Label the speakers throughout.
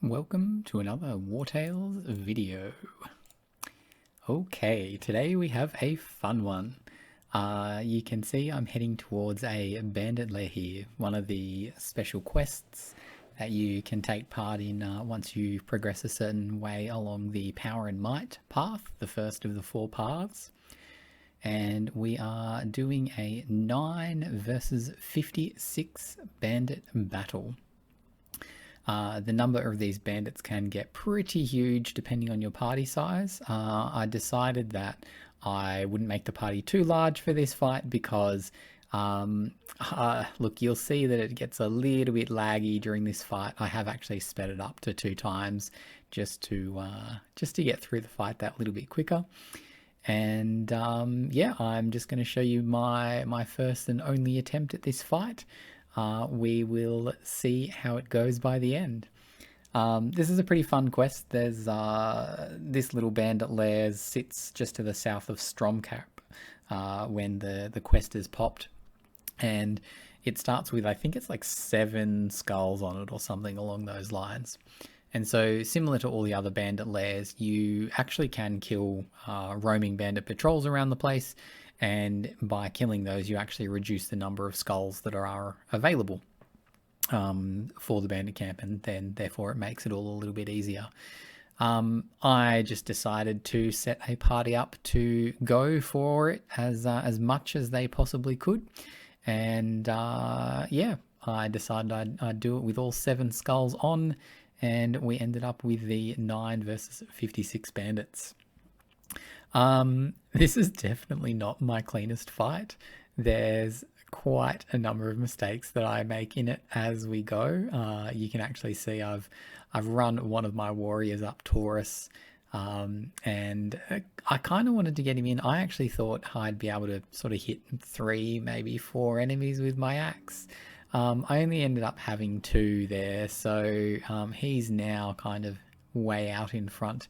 Speaker 1: Welcome to another Wartales video. Okay, today we have a fun one. You can see I'm heading towards a bandit lair here, one of the special quests that you can take part in once you progress a certain way along the Power and Might path, the first of the 4 paths. And we are doing a 9 versus 56 bandit battle. The number of these bandits can get pretty huge depending on your party size. I decided that I wouldn't make the party too large for this fight because, look, you'll see that it gets a little bit laggy during this fight. I have actually sped it up to 2 times just to get through the fight that little bit quicker. And yeah, I'm just going to show you my first and only attempt at this fight. We will see how it goes by the end. This is a pretty fun quest. There's this little bandit lair sits just to the south of Stromcap when the quest is popped, and it starts with, I think it's like 7 skulls on it or something along those lines. And so, similar to all the other bandit lairs, you actually can kill roaming bandit patrols around the place, and by killing those, you actually reduce the number of skulls that are available for the bandit camp, and then therefore it makes it all a little bit easier. I just decided to set a party up to go for it as much as they possibly could, and yeah, I decided I'd do it with all 7 skulls on. And we ended up with the 9 versus 56 bandits. This is definitely not my cleanest fight. There's quite a number of mistakes that I make in it as we go. You can actually see I've run one of my warriors up Taurus, and I kind of wanted to get him in. I actually thought I'd be able to sort of hit 3, maybe 4 enemies with my axe. I only ended up having 2 there, so he's now kind of way out in front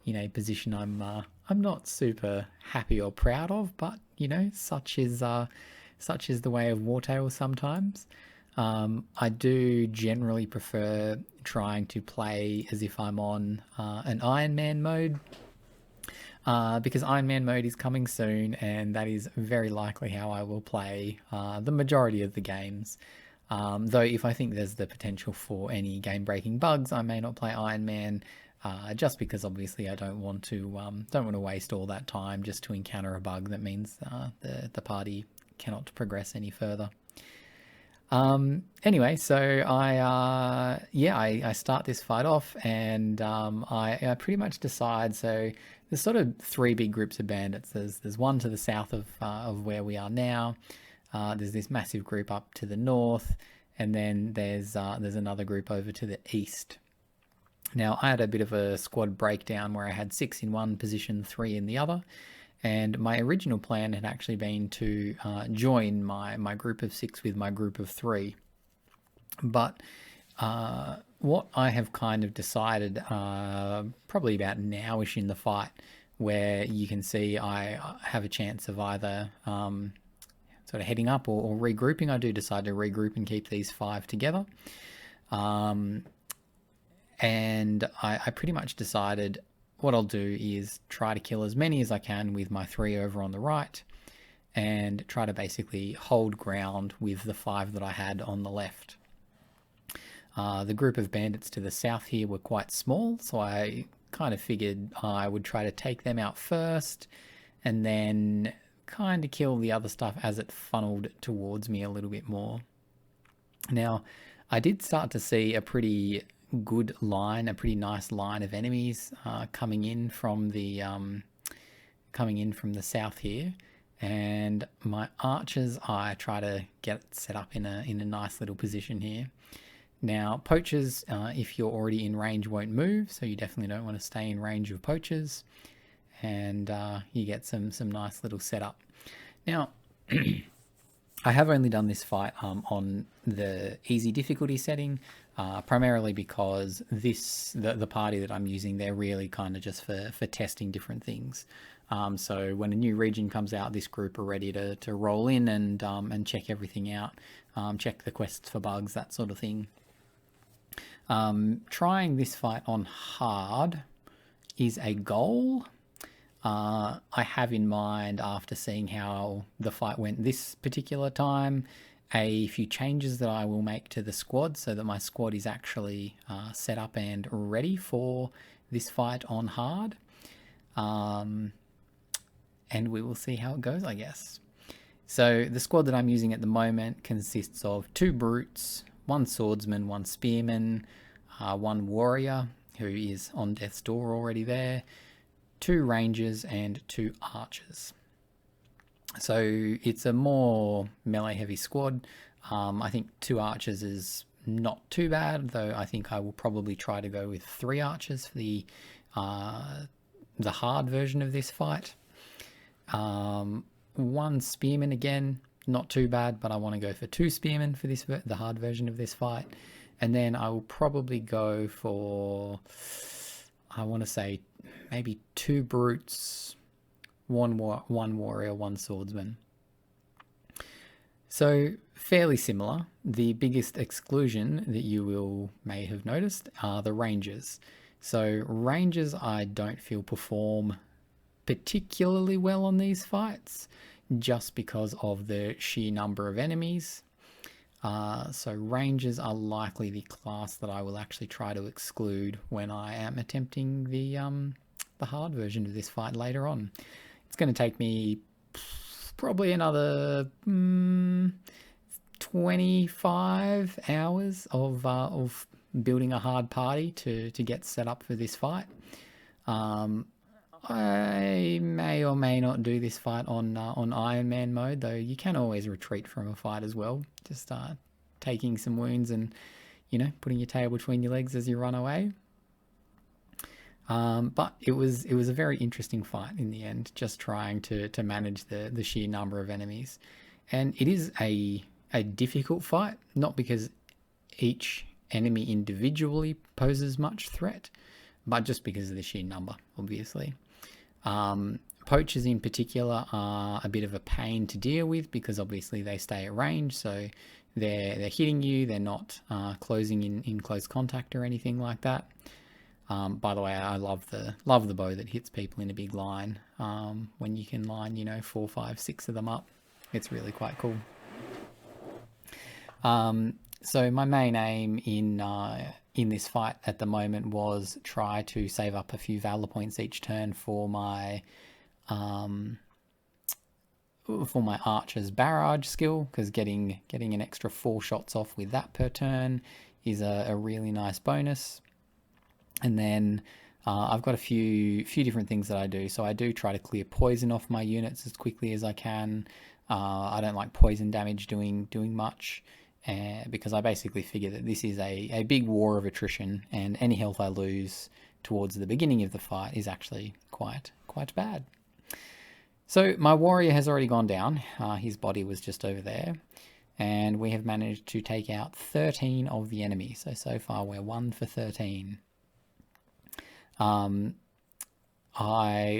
Speaker 1: in a position I'm not super happy or proud of, but you know, such is the way of Wartales sometimes. I do generally prefer trying to play as if I'm on an Iron Man mode, because Iron Man mode is coming soon, and that is very likely how I will play the majority of the games. Though if I think there's the potential for any game-breaking bugs, I may not play Iron Man, just because obviously I don't want to waste all that time just to encounter a bug that means the party cannot progress any further. Anyway, so I start this fight off, and I pretty much decide. So there's sort of 3 big groups of bandits. There's one to the south of where we are now. There's this massive group up to the north, and then there's another group over to the east. Now, I had a bit of a squad breakdown where I had 6 in one position, 3 in the other, and my original plan had actually been to join my group of 6 with my group of 3. But what I have kind of decided, probably about now-ish in the fight, where you can see I have a chance of either sort of heading up or regrouping. I do decide to regroup and keep these 5 together. And I pretty much decided what I'll do is try to kill as many as I can with my 3 over on the right, and try to basically hold ground with the 5 that I had on the left. The group of bandits to the south here were quite small, so I kind of figured I would try to take them out first, and then kind of kill the other stuff as it funneled towards me a little bit more. Now, I did start to see a pretty good line, a pretty nice line of enemies coming in from the south here, and my archers, I try to get set up in a nice little position here. Now, poachers, if you're already in range, won't move, so you definitely don't want to stay in range of poachers. And you get some nice little setup. Now, I have only done this fight on the easy difficulty setting, primarily because the party that I'm using, they're really kind of just for testing different things. So when a new region comes out, this group are ready to roll in and check everything out, check the quests for bugs, that sort of thing. Trying this fight on hard is a goal. I have in mind, after seeing how the fight went this particular time, a few changes that I will make to the squad so that my squad is actually set up and ready for this fight on hard. And we will see how it goes, I guess. So the squad that I'm using at the moment consists of 2 brutes, 1 swordsman, 1 spearman, 1 warrior who is on death's door already there, 2 rangers and 2 archers. So it's a more melee heavy squad. I think 2 archers is not too bad, though I think I will probably try to go with 3 archers for the hard version of this fight. 1 spearman again, not too bad, but I want to go for 2 spearmen for the hard version of this fight. And then I will probably go for, I want to say, maybe 2 brutes, 1 warrior, 1 swordsman. So fairly similar. The biggest exclusion that you may have noticed are the rangers. So rangers I don't feel perform particularly well on these fights, just because of the sheer number of enemies. So rangers are likely the class that I will actually try to exclude when I am attempting the hard version of this fight later on. It's going to take me probably another 25 hours of building a hard party to get set up for this fight. I may or may not do this fight on Iron Man mode, though you can always retreat from a fight as well. Just taking some wounds and, putting your tail between your legs as you run away. But it was a very interesting fight in the end, just trying to manage the sheer number of enemies. And it is a difficult fight, not because each enemy individually poses much threat, but just because of the sheer number, obviously. Poachers in particular are a bit of a pain to deal with because obviously they stay at range, so they're hitting you, they're not closing in close contact or anything like that. By the way, I love the bow that hits people in a big line. When you can line 4, 5, 6 of them up, it's really quite cool. So my main aim in this fight at the moment was try to save up a few valor points each turn for my archer's barrage skill, because getting an extra 4 shots off with that per turn is a really nice bonus. And then I've got a few different things that I do. So I do try to clear poison off my units as quickly as I can. I don't like poison damage doing much. Because I basically figure that this is a big war of attrition, and any health I lose towards the beginning of the fight is actually quite bad. So my warrior has already gone down. His body was just over there, and we have managed to take out 13 of the enemy. So far we're 1 for 13. I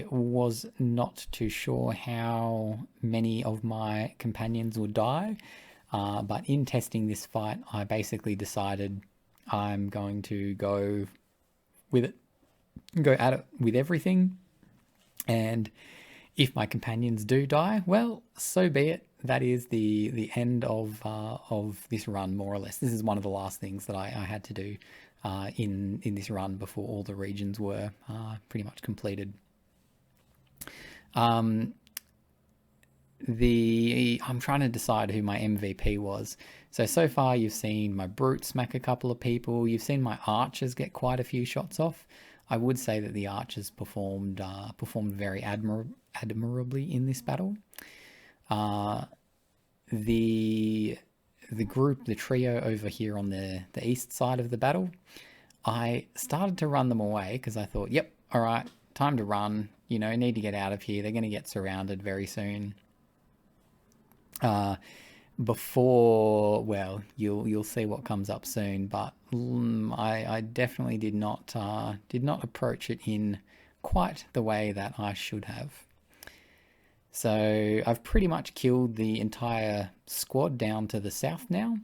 Speaker 1: was not too sure how many of my companions would die. But in testing this fight, I basically decided I'm going to go at it with everything. And if my companions do die, well, so be it. That is the end of this run, more or less. This is one of the last things that I had to do in this run before all the regions were pretty much completed. I'm trying to decide who my MVP was. So far you've seen my brute smack a couple of people. You've seen my archers get quite a few shots off. I would say that the archers performed very admirably in this battle. The trio over here on the east side of the battle, I started to run them away because I thought, yep, all right, time to run. Need to get out of here. They're going to get surrounded very soon. You'll see what comes up soon, but I definitely did not approach it in quite the way that I should have. So I've pretty much killed the entire squad down to the south now.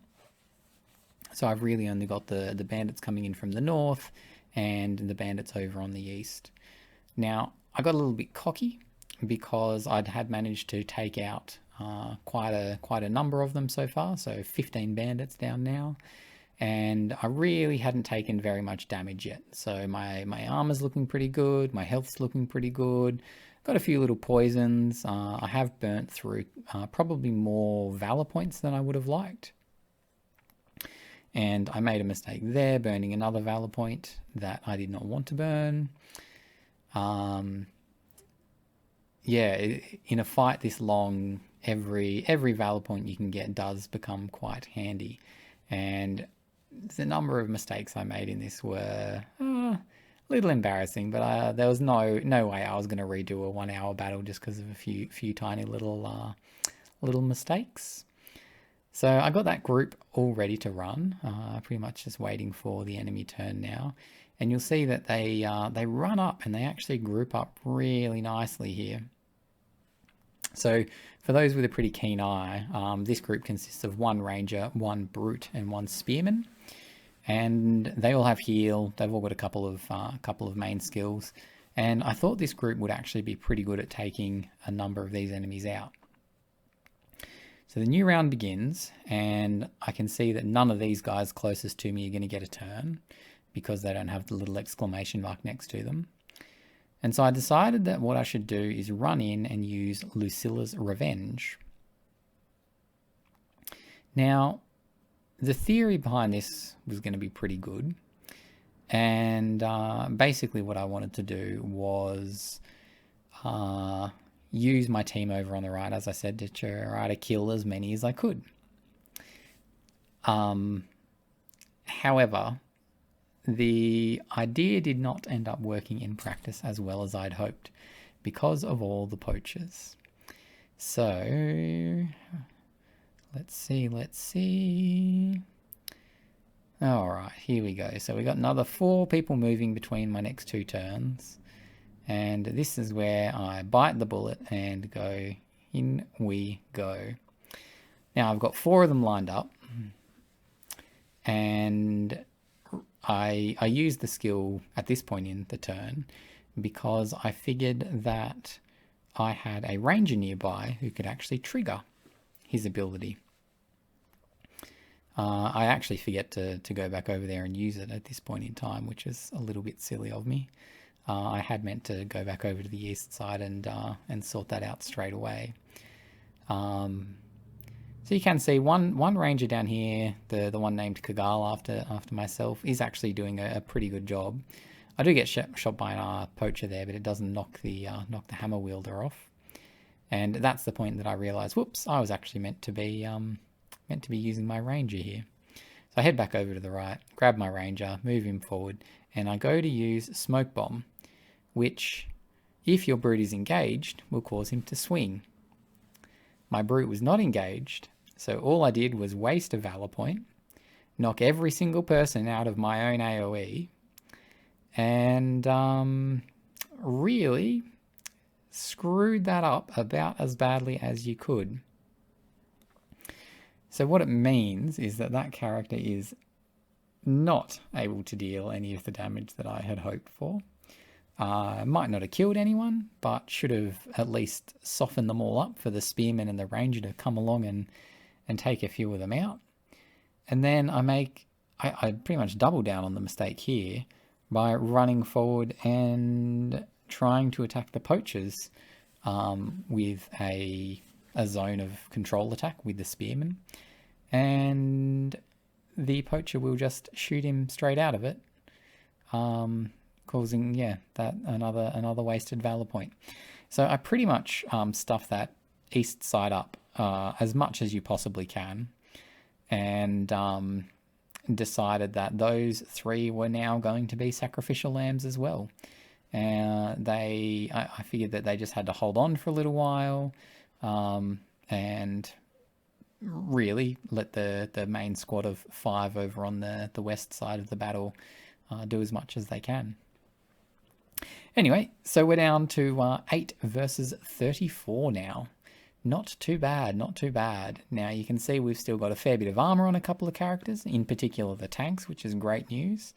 Speaker 1: So I've really only got the bandits coming in from the north and the bandits over on the east. Now, I got a little bit cocky because I'd had managed to take out quite a number of them so far, so 15 bandits down now, and I really hadn't taken very much damage yet. So my armor's looking pretty good, my health's looking pretty good, got a few little poisons. I have burnt through probably more valor points than I would have liked. And I made a mistake there, burning another valor point that I did not want to burn. Yeah, in a fight this long, every valor point you can get does become quite handy. And the number of mistakes I made in this were a little embarrassing, but there was no way I was going to redo a 1 hour battle just because of a few tiny little mistakes. So I got that group all ready to run, pretty much just waiting for the enemy turn now. And you'll see that they run up and they actually group up really nicely here. So for those with a pretty keen eye, this group consists of 1 ranger, 1 brute, and 1 spearman. And they all have heal. They've all got a couple of main skills. And I thought this group would actually be pretty good at taking a number of these enemies out. So the new round begins, and I can see that none of these guys closest to me are going to get a turn because they don't have the little exclamation mark next to them. And so I decided that what I should do is run in and use Lucilla's Revenge. Now, the theory behind this was going to be pretty good. And basically what I wanted to do was use my team over on the right, as I said, to try to kill as many as I could. However, the idea did not end up working in practice as well as I'd hoped because of all the poachers. So, let's see. All right, here we go. So we got another 4 people moving between my next 2 turns. And this is where I bite the bullet and go, in we go. Now I've got 4 of them lined up. And I used the skill at this point in the turn because I figured that I had a ranger nearby who could actually trigger his ability. I actually forget to go back over there and use it at this point in time, which is a little bit silly of me. I had meant to go back over to the east side and sort that out straight away. So you can see one ranger down here, the one named Kagal after myself, is actually doing a pretty good job. I do get shot by a poacher there, but it doesn't knock the hammer wielder off. And that's the point that I realised, whoops, I was actually meant to be using my ranger here. So I head back over to the right, grab my ranger, move him forward, and I go to use Smoke Bomb, which, if your brute is engaged, will cause him to swing. My brute was not engaged, so all I did was waste a valor point, knock every single person out of my own AoE, and really screwed that up about as badly as you could. So what it means is that character is not able to deal any of the damage that I had hoped for. Might not have killed anyone, but should have at least softened them all up for the spearman and the ranger to come along and take a few of them out. And then I pretty much double down on the mistake here by running forward and trying to attack the poachers with a zone of control attack with the spearman. And the poacher will just shoot him straight out of it, causing, that another wasted valor point. So I pretty much stuffed that east side up as much as you possibly can, and decided that those 3 were now going to be sacrificial lambs as well. I figured that they just had to hold on for a little while, and really let the main squad of 5 over on the west side of the battle do as much as they can. Anyway, so we're down to 8 versus 34 now. Not too bad, not too bad. Now you can see we've still got a fair bit of armor on a couple of characters, in particular the tanks, which is great news.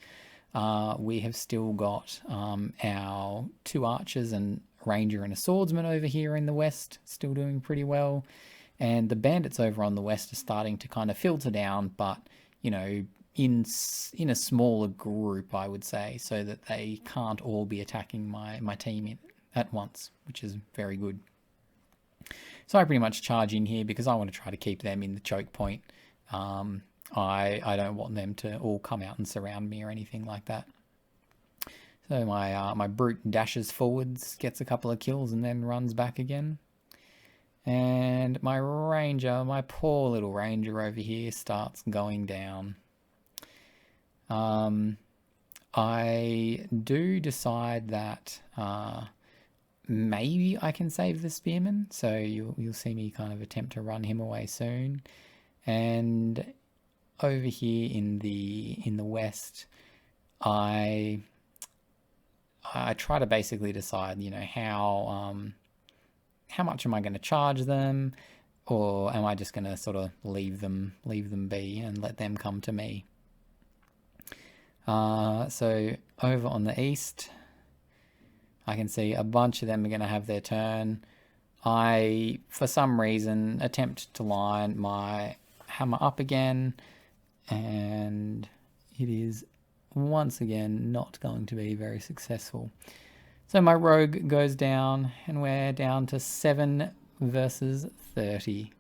Speaker 1: We have still got our two archers and ranger and a swordsman over here in the west, still doing pretty well. And the bandits over on the west are starting to kind of filter down, but you know, in a smaller group, I would say, so that they can't all be attacking my team at once, which is very good. So I pretty much charge in here because I want to try to keep them in the choke point. I don't want them to all come out and surround me or anything like that. So my brute dashes forwards, gets a couple of kills, and then runs back again. And my ranger, my poor little ranger over here, starts going down. I do decide that maybe I can save the spearman, so you'll see me kind of attempt to run him away soon. And over here in the west, I try to basically decide, you know, how much am I going to charge them, or am I just going to sort of leave them be and let them come to me? So over on the east, I can see a bunch of them are going to have their turn. I, for some reason, attempt to line my hammer up again, and it is once again not going to be very successful. So my rogue goes down, and we're down to 7 versus 30.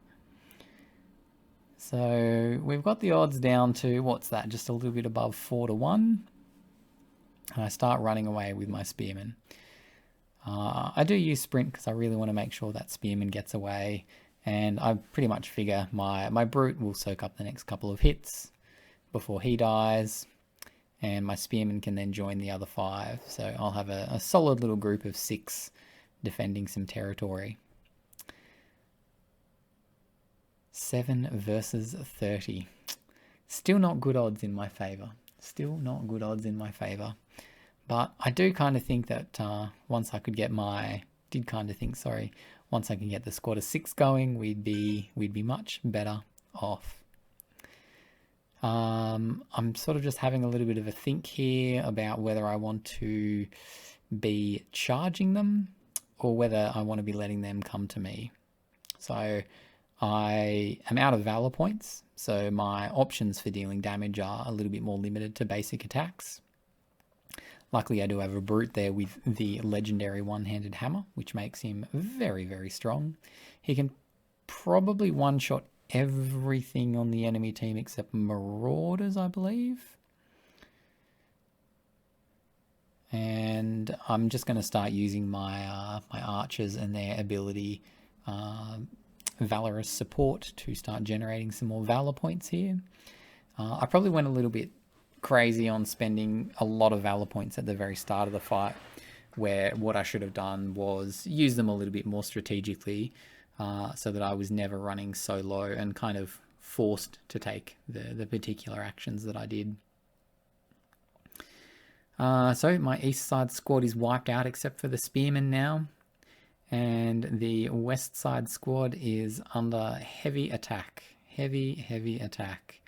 Speaker 1: So we've got the odds down to, what's that, just a little bit above 4 to 1. And I start running away with my spearman. I do use sprint because I really want to make sure that spearman gets away. And I pretty much figure my brute will soak up the next couple of hits before he dies. And my spearman can then join the other 5. So I'll have a solid little group of 6 defending some territory. 7 versus 30. Still not good odds in my favour. Still not good odds in my favour. But I do kind of think that once I could get once I can get the squad of 6 going, we'd be much better off. I'm sort of just having a little bit of a think here about whether I want to be charging them or whether I want to be letting them come to me. So I am out of valor points, so my options for dealing damage are a little bit more limited to basic attacks. Luckily, I do have a brute there with the legendary one-handed hammer, which makes him very, very strong. He can probably one-shot everything on the enemy team except marauders, I believe. And I'm just going to start using my my archers and their ability valorous support to start generating some more valor points here. I probably went a little bit crazy on spending a lot of valor points at the very start of the fight, where what I should have done was use them a little bit more strategically, so that I was never running so low and kind of forced to take the particular actions that I did. So my east side squad is wiped out except for the spearmen now, and the west side squad is under heavy attack. Heavy attack.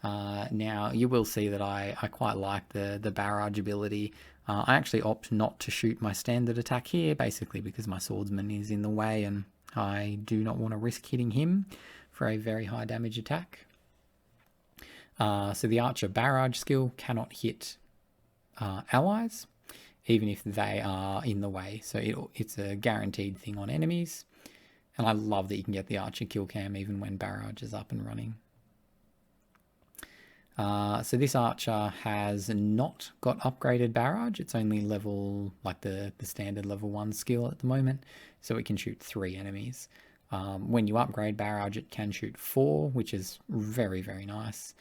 Speaker 1: Now you will see that I quite like the barrage ability. I actually opt not to shoot my standard attack here, basically because my swordsman is in the way and I do not want to risk hitting him for a very high damage attack. So the archer barrage skill cannot hit allies, even if they are in the way. So it's a guaranteed thing on enemies. And I love that you can get the archer kill cam even when barrage is up and running. So this archer has not got upgraded barrage. It's only level, like the standard level 1 skill at the moment. So it can shoot 3 enemies. When you upgrade barrage, it can shoot 4, which is very, very nice.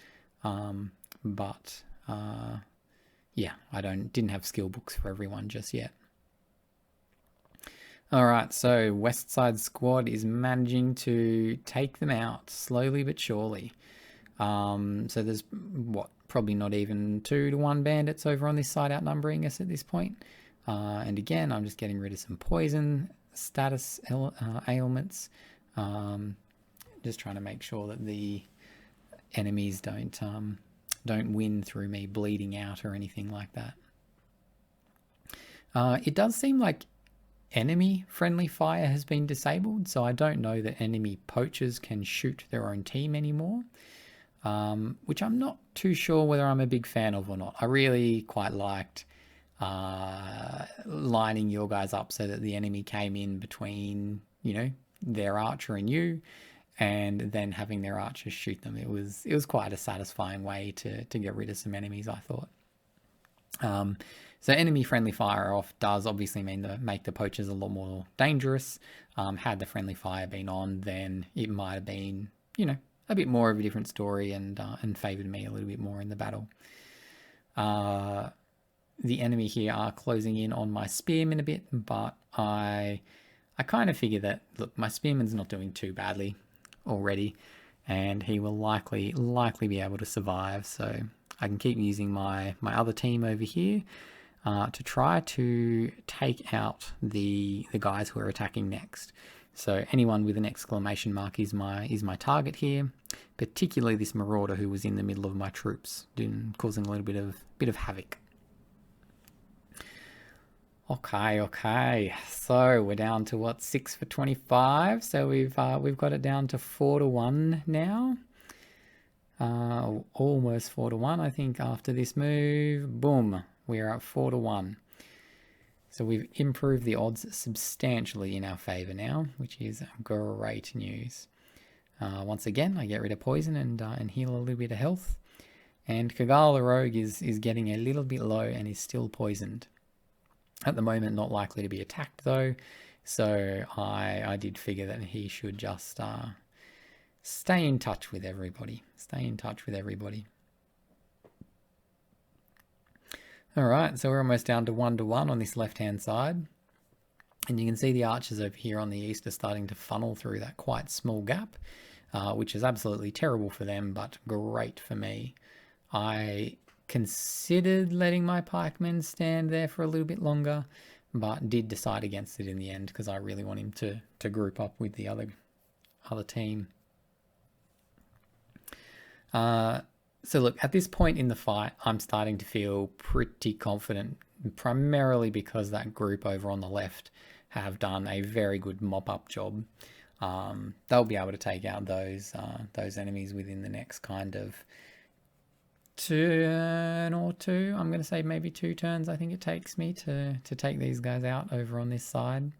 Speaker 1: Yeah, I didn't have skill books for everyone just yet. Alright, so West Side Squad is managing to take them out slowly but surely. So there's, probably not even 2 to 1 bandits over on this side outnumbering us at this point. And again, I'm just getting rid of some poison status ailments. Just trying to make sure that the enemies don't win through me bleeding out or anything like that. It does seem like enemy friendly fire has been disabled, so I don't know that enemy poachers can shoot their own team anymore, which I'm not too sure whether I'm a big fan of or not. I really quite liked lining your guys up so that the enemy came in between, their archer and you, and then having their archers shoot them. It was quite a satisfying way to get rid of some enemies, I thought. So enemy friendly fire off does obviously mean to make the poachers a lot more dangerous. Had the friendly fire been on, then it might have been, a bit more of a different story and favoured me a little bit more in the battle. The enemy here are closing in on my spearman a bit, but I kind of figure that, look, my spearman's not doing too badly already, and he will likely be able to survive, so I can keep using my other team over here to try to take out the guys who are attacking next. So anyone with an exclamation mark is my target here, particularly this marauder who was in the middle of my troops, causing a little bit of havoc. Okay. So we're down to what, 6 for 25. So we've got it down to 4-1 now. Almost 4-1, I think. After this move, boom, we're at 4-1. So we've improved the odds substantially in our favor now, which is great news. Once again, I get rid of poison and heal a little bit of health. And Kagal the rogue is getting a little bit low and is still poisoned. At the moment, not likely to be attacked though, so I did figure that he should just stay in touch with everybody. Alright, so we're almost down to 1-1 on this left-hand side. And you can see the archers over here on the east are starting to funnel through that quite small gap, which is absolutely terrible for them, but great for me. I considered letting my pikemen stand there for a little bit longer, but did decide against it in the end because I really want him to group up with the other team. So look, at this point in the fight, I'm starting to feel pretty confident, primarily because that group over on the left have done a very good mop-up job. They'll be able to take out those enemies within the next kind of turn or two. I'm going to say maybe 2 turns I think it takes me to take these guys out over on this side.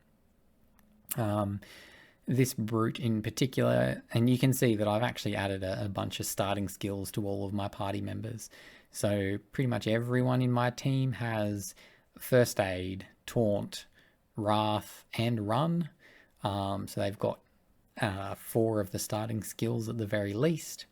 Speaker 1: This brute in particular, and you can see that I've actually added a bunch of starting skills to all of my party members. So pretty much everyone in my team has first aid, taunt, wrath, and run. So they've got 4 of the starting skills at the very least.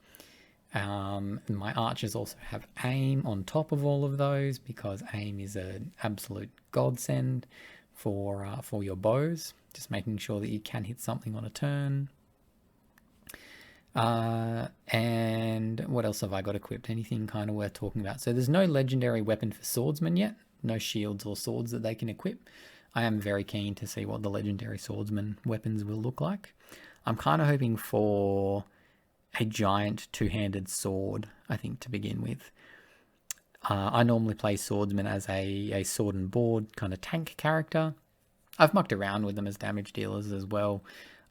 Speaker 1: My archers also have aim on top of all of those because aim is an absolute godsend for your bows, just making sure that you can hit something on a turn. And what else have I got equipped? Anything kind of worth talking about? So there's no legendary weapon for swordsman yet, no shields or swords that they can equip. I am very keen to see what the legendary swordsman weapons will look like. I'm kind of hoping for a giant 2-handed sword, I think, to begin with. I normally play swordsman as a sword and board kind of tank character. I've mucked around with them as damage dealers as well,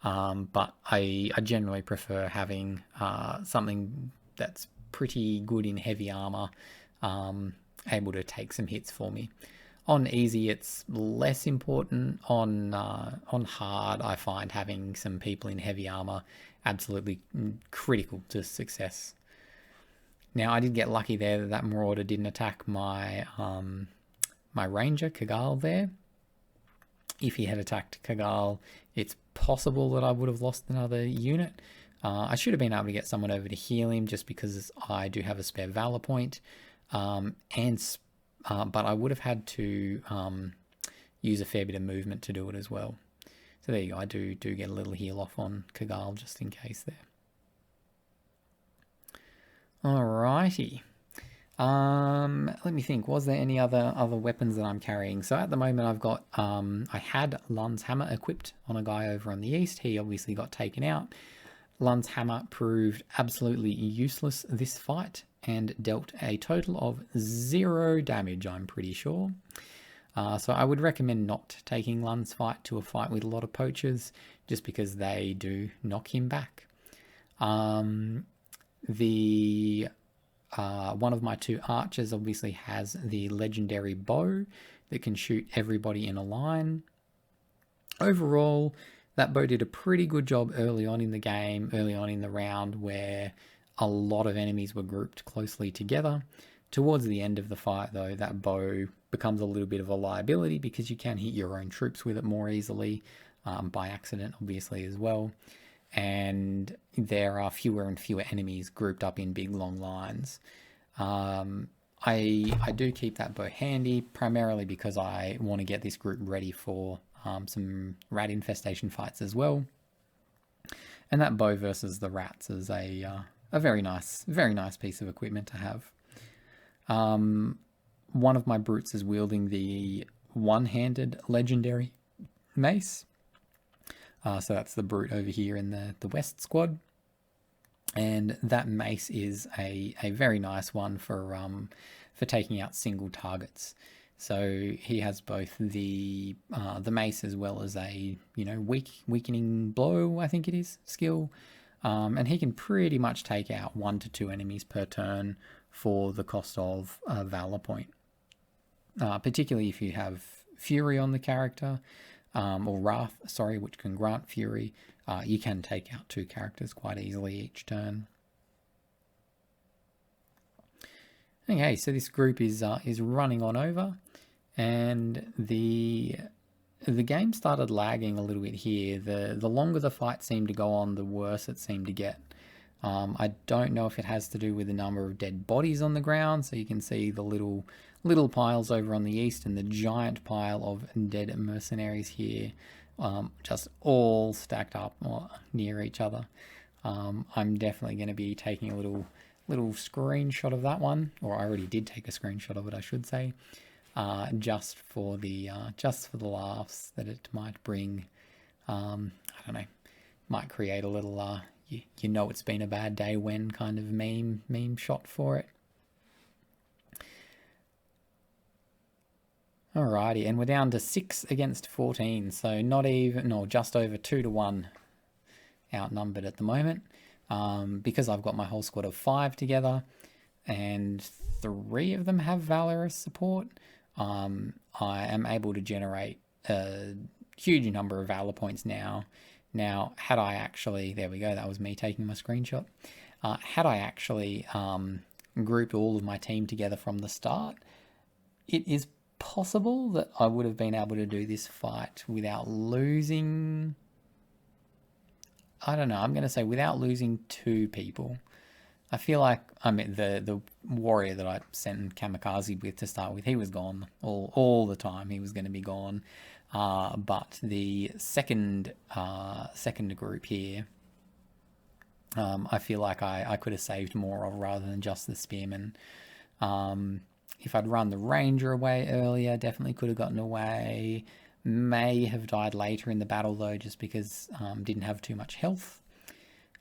Speaker 1: but I generally prefer having something that's pretty good in heavy armor, able to take some hits for me. On easy, it's less important. On hard, I find having some people in heavy armor absolutely critical to success. Now, I did get lucky there that marauder didn't attack my my ranger, Kagal, there. If he had attacked Kagal, it's possible that I would have lost another unit. I should have been able to get someone over to heal him just because I do have a spare valor point. But I would have had to use a fair bit of movement to do it as well. So there you go, I do get a little heal off on Kagal just in case there. Alrighty. Let me think. Was there any other weapons that I'm carrying? So at the moment, I've got I had Lund's hammer equipped on a guy over on the east. He obviously got taken out. Lund's hammer proved absolutely useless this fight and dealt a total of 0 damage, I'm pretty sure. So I would recommend not taking Lund's fight to a fight with a lot of poachers, just because they do knock him back. The one of my 2 archers obviously has the legendary bow that can shoot everybody in a line. Overall, that bow did a pretty good job early on in the game, early on in the round, where a lot of enemies were grouped closely together. Towards the end of the fight, though, that bow becomes a little bit of a liability because you can hit your own troops with it more easily, by accident, obviously, as well. And there are fewer and fewer enemies grouped up in big, long lines. I do keep that bow handy, primarily because I want to get this group ready for some rat infestation fights as well. And that bow versus the rats is a very nice piece of equipment to have. One of my brutes is wielding the one-handed legendary mace. So that's the brute over here in the west squad. And that mace is a very nice one for taking out single targets. So he has both the mace as well as a weakening blow, I think it is, skill, and he can pretty much take out 1 to 2 enemies per turn for the cost of a valor point. Particularly if you have Fury on the character, or Wrath, sorry, which can grant Fury, you can take out 2 characters quite easily each turn. Okay, so this group is running on over, and the game started lagging a little bit here. The longer the fight seemed to go on, the worse it seemed to get. I don't know if it has to do with the number of dead bodies on the ground, so you can see the little piles over on the east and the giant pile of dead mercenaries here, just all stacked up near each other. I'm definitely going to be taking a little screenshot of that one, or I already did take a screenshot of it, I should say, just for the laughs that it might bring. I don't know, might create a little you know it's been a bad day when kind of meme shot for it. Alrighty, and we're down to 6 against 14, so not even, no, just over 2 to 1 outnumbered at the moment. Because I've got my whole squad of 5 together, and 3 of them have Valorous support, I am able to generate a huge number of Valor points now. Now, had I actually, there we go, that was me taking my screenshot. Had I actually grouped all of my team together from the start, it is possible that I would have been able to do this fight without losing, I don't know, I'm going to say without losing 2 people. I feel like, I mean, the warrior that I sent Kamikaze with to start with, he was gone all the time. He was going to be gone. But the second group here, I feel like I could have saved more of rather than just the spearman. If I'd run the ranger away earlier, definitely could have gotten away. May have died later in the battle though, just because didn't have too much health.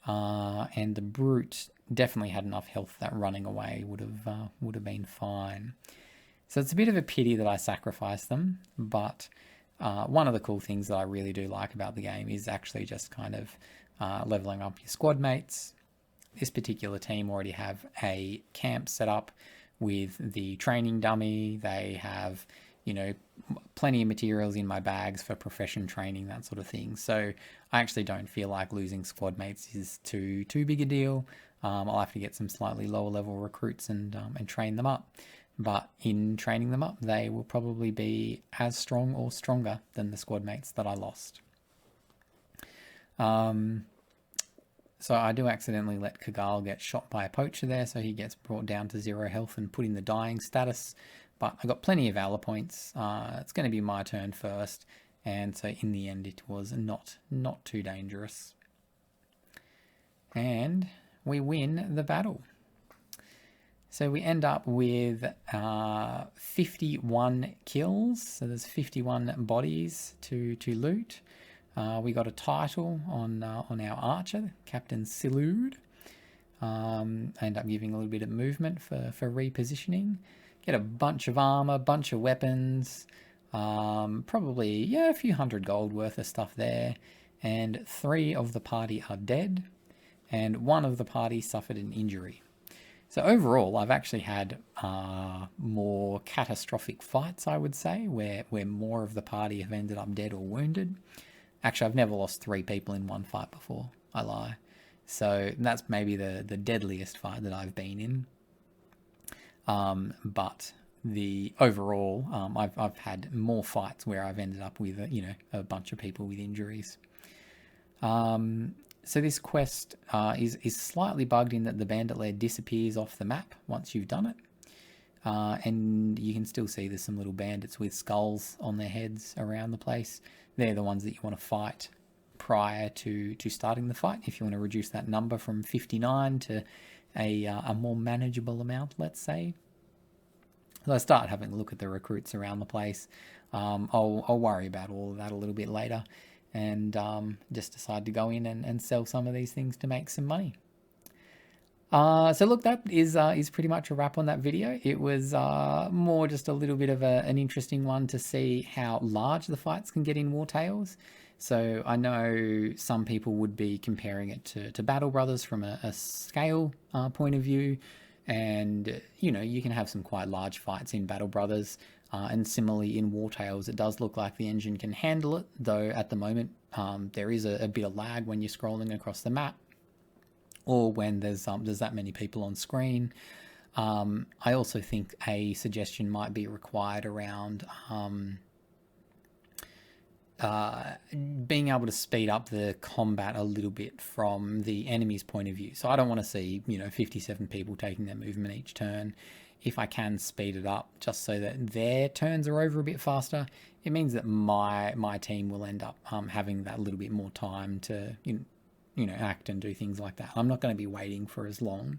Speaker 1: And the brute definitely had enough health that running away would have been fine. So it's a bit of a pity that I sacrificed them, but one of the cool things that I really do like about the game is actually just kind of leveling up your squad mates. This particular team already have a camp set up with the training dummy. They have, plenty of materials in my bags for profession training, that sort of thing. So I actually don't feel like losing squad mates is too big a deal. I'll have to get some slightly lower level recruits and train them up. But in training them up, they will probably be as strong or stronger than the squad mates that I lost. So I do accidentally let Kagal get shot by a poacher there, so he gets brought down to 0 health and put in the dying status. But I got plenty of valor points. It's going to be my turn first, and so in the end it was not too dangerous. And we win the battle. So we end up with 51 kills. So there's 51 bodies to loot. We got a title on our archer, Captain Silude. End up giving a little bit of movement for repositioning. Get a bunch of armor, bunch of weapons, probably a few hundred gold worth of stuff there. And 3 of the party are dead, and 1 of the party suffered an injury. So overall, I've actually had more catastrophic fights, I would say, where more of the party have ended up dead or wounded. Actually, I've never lost 3 people in one fight before. I lie. So that's maybe the deadliest fight that I've been in. But the overall, I've had more fights where I've ended up with a bunch of people with injuries. So this quest is slightly bugged in that the bandit lair disappears off the map once you've done it. And you can still see there's some little bandits with skulls on their heads around the place. They're the ones that you want to fight prior to starting the fight, if you want to reduce that number from 59 to a more manageable amount, let's say. So I start having a look at the recruits around the place. I'll worry about all of that a little bit later, and just decide to go in and sell some of these things to make some money. So look, that is pretty much a wrap on that video. It was more just a little bit of an interesting one to see how large the fights can get in Wartales. So I know some people would be comparing it to Battle Brothers from a scale point of view. And, you can have some quite large fights in Battle Brothers. And similarly in Wartales, it does look like the engine can handle it, though at the moment there is a bit of lag when you're scrolling across the map, or when there's that many people on screen. I also think a suggestion might be required around being able to speed up the combat a little bit from the enemy's point of view. So I don't want to see 57 people taking their movement each turn. If I can speed it up just so that their turns are over a bit faster, it means that my team will end up having that little bit more time to act and do things like that. I'm not going to be waiting for as long.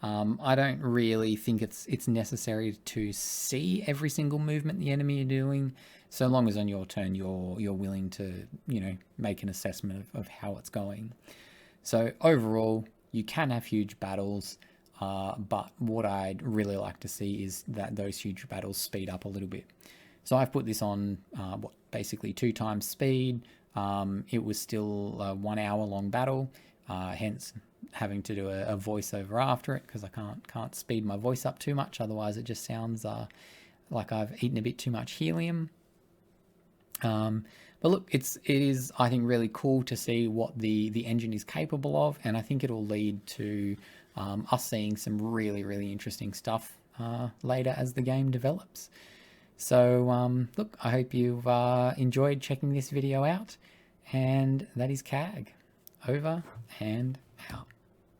Speaker 1: I don't really think it's necessary to see every single movement the enemy are doing, so long as on your turn you're willing to make an assessment of how it's going. So overall, you can have huge battles, but what I'd really like to see is that those huge battles speed up a little bit. So I've put this on basically 2 times speed. It was still a 1 hour long battle, hence having to do a voiceover after it, because I can't speed my voice up too much, otherwise it just sounds like I've eaten a bit too much helium. But look, it is I think really cool to see what the engine is capable of, and I think it'll lead to us seeing some really interesting stuff later as the game develops. So look, I hope you've enjoyed checking this video out, and that is CAG. Over and out.